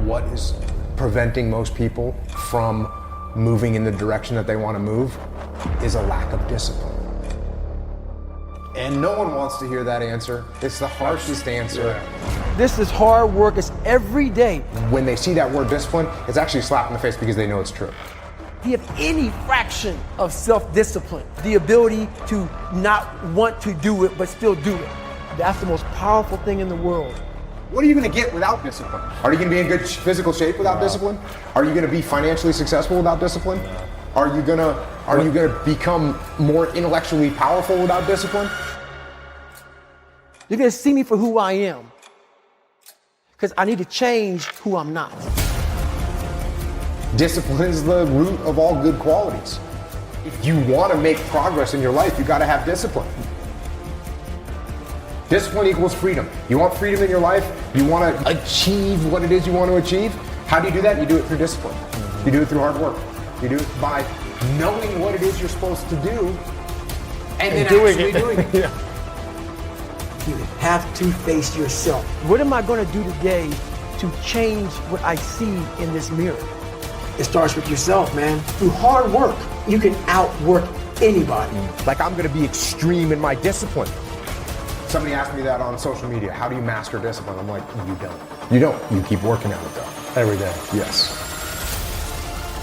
what is preventing most people from moving in the direction that they want to move is a lack of discipline. And no one wants to hear that answer. It's the harshest answer. This is hard work. It's every day. When they see that word discipline, it's actually a slap in the face because they know it's true. If you have any fraction of self-discipline, the ability to not want to do it but still do it, that's the most powerful thing in the world. What are you going to get without discipline? Are you going to be in good physical shape without discipline? Are you going to be financially successful without discipline? Are you going to become more intellectually powerful without discipline? You're going to see me for who I am, because I need to change who I'm not. Discipline is the root of all good qualities. If you want to make progress in your life, you got to have discipline. Discipline equals freedom. You want freedom in your life? You want to achieve what it is you want to achieve? How do you do that? You do it through discipline. You do it through hard work. You do it by knowing what it is you're supposed to do and then actually doing it. Yeah. You have to face yourself. What am I going to do today to change what I see in this mirror? It starts with yourself, man. Through hard work, you can outwork anybody. Like, I'm going to be extreme in my discipline. Somebody asked me that on social media. How do you master discipline? I'm like, you don't. You don't. You keep working at it though. Every day. Yes.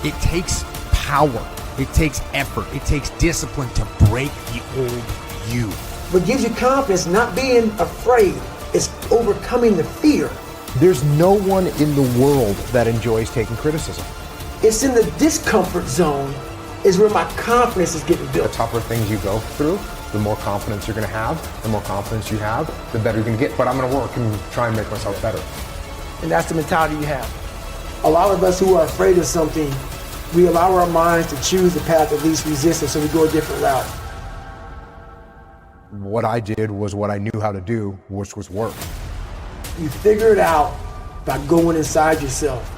It takes power. It takes effort. It takes discipline to break the old you. What gives you confidence, not being afraid, is overcoming the fear. There's no one in the world that enjoys taking criticism. It's in the discomfort zone is where my confidence is getting The built. tougher things you go through, the more confidence you're going to have. The more confidence you have, the better you're going to get. But I'm going to work and try and make myself better. And that's the mentality you have. A lot of us who are afraid of something, we allow our minds to choose the path of least resistance, so we go a different route. What I did was what I knew how to do, which was work. You figure it out by going inside yourself.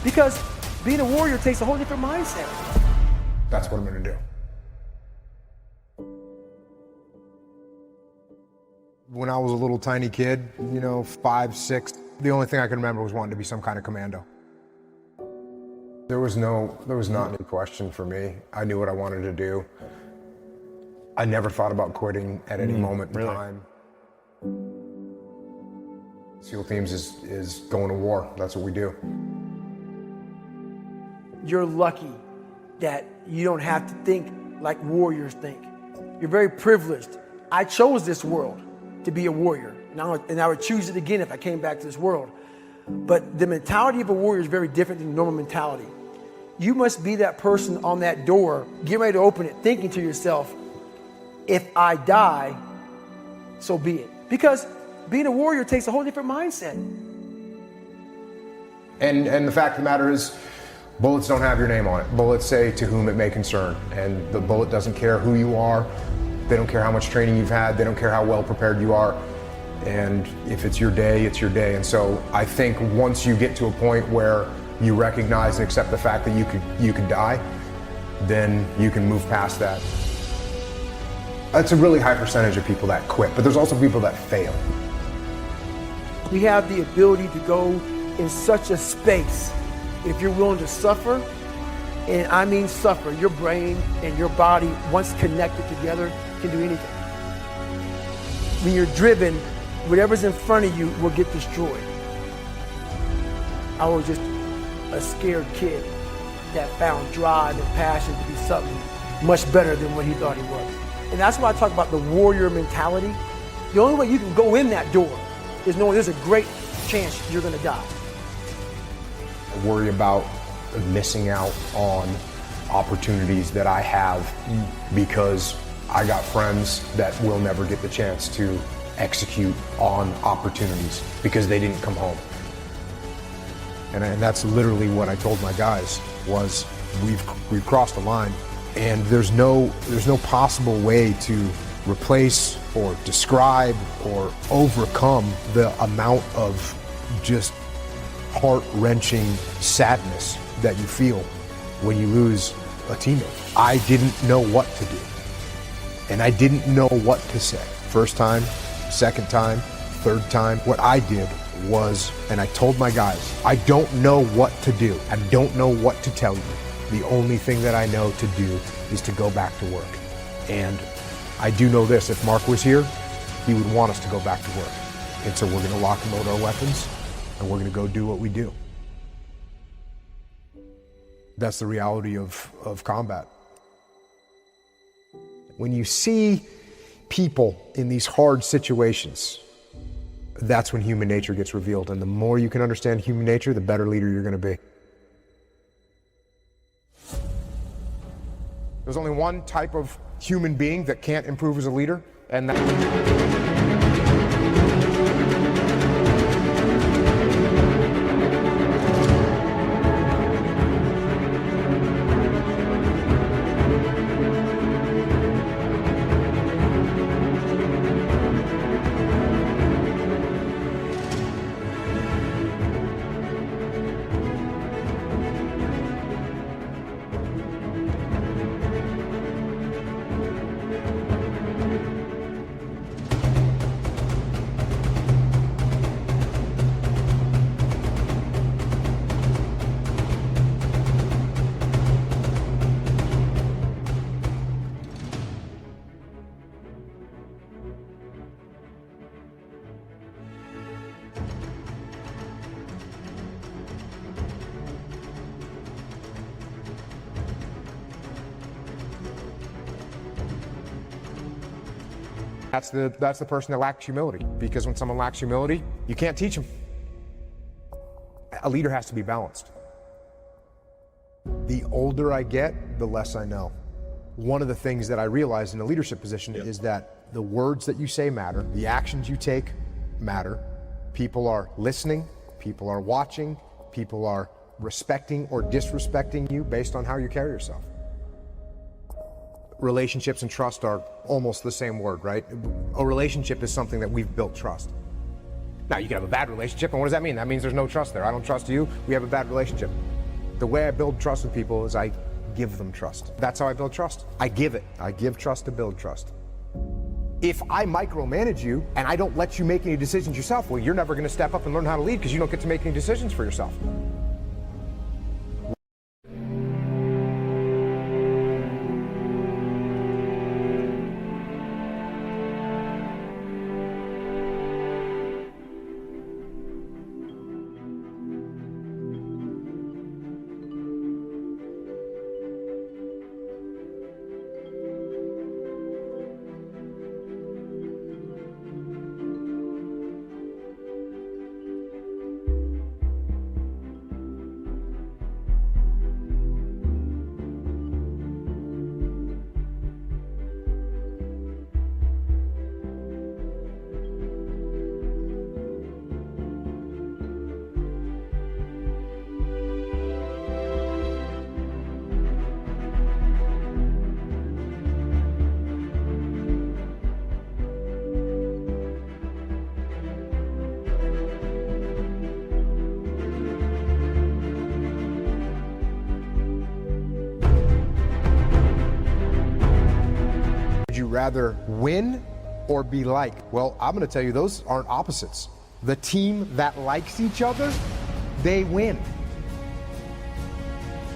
Because being a warrior takes a whole different mindset. That's what I'm going to do. When I was a little tiny kid, 5, 6, the only thing I could remember was wanting to be some kind of commando. There was not any question for me. I knew what I wanted to do. I never thought about quitting at any moment in time. SEAL Teams is going to war. That's what we do. You're lucky that you don't have to think like warriors think. You're very privileged. I chose this world to be a warrior. And I would choose it again if I came back to this world. But the mentality of a warrior is very different than normal mentality. You must be that person on that door, get ready to open it, thinking to yourself, if I die, so be it. Because being a warrior takes a whole different mindset. And the fact of the matter is, bullets don't have your name on it. Bullets say to whom it may concern. And the bullet doesn't care who you are. They don't care how much training you've had. They don't care how well prepared you are. And if it's your day, it's your day. And so I think once you get to a point where you recognize and accept the fact that you could die, then you can move past that. It's a really high percentage of people that quit, but there's also people that fail. We have the ability to go in such a space if you're willing to suffer, and I mean suffer. Your brain and your body, once connected together, can do anything. When you're driven, whatever's in front of you will get destroyed. I was just a scared kid that found drive and passion to be something much better than what he thought he was. And that's why I talk about the warrior mentality. The only way you can go in that door is knowing there's a great chance you're gonna die. I worry about missing out on opportunities that I have because I got friends that will never get the chance to execute on opportunities because they didn't come home. And that's literally what I told my guys was we've crossed the line, and there's no possible way to replace or describe or overcome the amount of just heart-wrenching sadness that you feel when you lose a teammate. I didn't know what to do, and I didn't know what to say. First time, second time, third time, what I did was, and I told my guys, I don't know what to do. I don't know what to tell you. The only thing that I know to do is to go back to work. And I do know this, if Mark was here, he would want us to go back to work. And so we're gonna lock and load our weapons, and we're gonna go do what we do. That's the reality of combat. When you see people in these hard situations, that's when human nature gets revealed. And the more you can understand human nature, the better leader you're gonna be. There's only one type of human being that can't improve as a leader, and that... That's the person that lacks humility, because when someone lacks humility, you can't teach them. A leader has to be balanced. The older I get, the less I know. One of the things that I realized in a leadership position is that the words that you say matter, the actions you take matter. People are listening, people are watching, people are respecting or disrespecting you based on how you carry yourself. Relationships and trust are almost the same word, right? A relationship is something that we've built trust. Now, you can have a bad relationship, and what does that mean? That means there's no trust there. I don't trust you, we have a bad relationship. The way I build trust with people is I give them trust. That's how I build trust. I give it. I give trust to build trust. If I micromanage you and I don't let you make any decisions yourself, well, you're never gonna step up and learn how to lead because you don't get to make any decisions for yourself. Would you rather win or be liked? Well, I'm going to tell you, those aren't opposites. The team that likes each other, they win.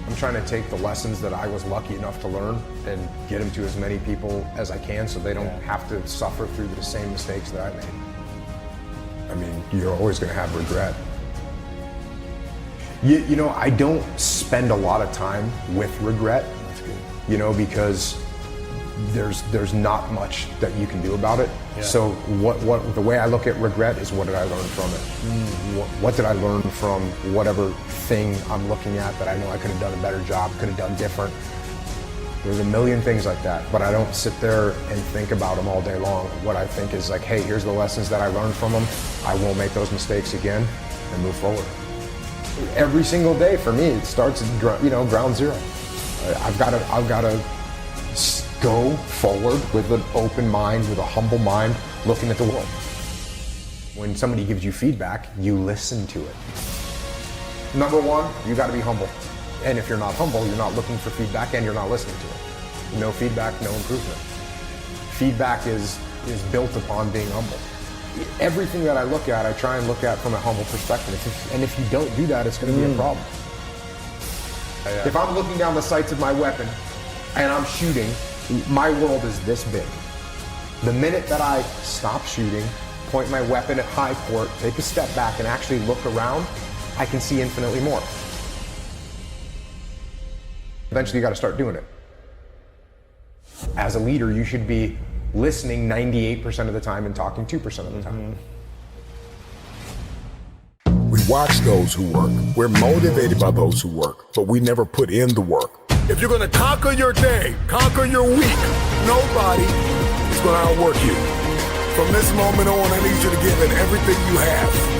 I'm trying to take the lessons that I was lucky enough to learn and get them to as many people as I can so they don't have to suffer through the same mistakes that I made. I mean, you're always going to have regret. You know, I don't spend a lot of time with regret. That's good. You know, because there's not much that you can do about it. Yeah. So what the way I look at regret is, what did I learn from it? What did I learn from whatever thing I'm looking at that I know I could have done a better job, could have done different? There's a million things like that, but I don't sit there and think about them all day long. What I think is like, hey, here's the lessons that I learned from them. I won't make those mistakes again and move forward. Every single day for me, it starts at ground zero. I've got to go forward with an open mind, with a humble mind, looking at the world. When somebody gives you feedback, you listen to it. Number one, you got to be humble. And if you're not humble, you're not looking for feedback and you're not listening to it. No feedback, no improvement. Feedback is built upon being humble. everything that I look at, I try and look at from a humble perspective. And if you don't do that, it's going to be a problem. If I'm looking down the sights of my weapon and I'm shooting, my world is this big. The minute that I stop shooting, point my weapon at high court, take a step back and actually look around, I can see infinitely more. Eventually you got to start doing it. As a leader, you should be listening 98% of the time and talking 2% of the time. We watch those who work. We're motivated by those who work, but we never put in the work. If you're going to conquer your day, conquer your week, nobody is going to outwork you. From this moment on, I need you to give it everything you have.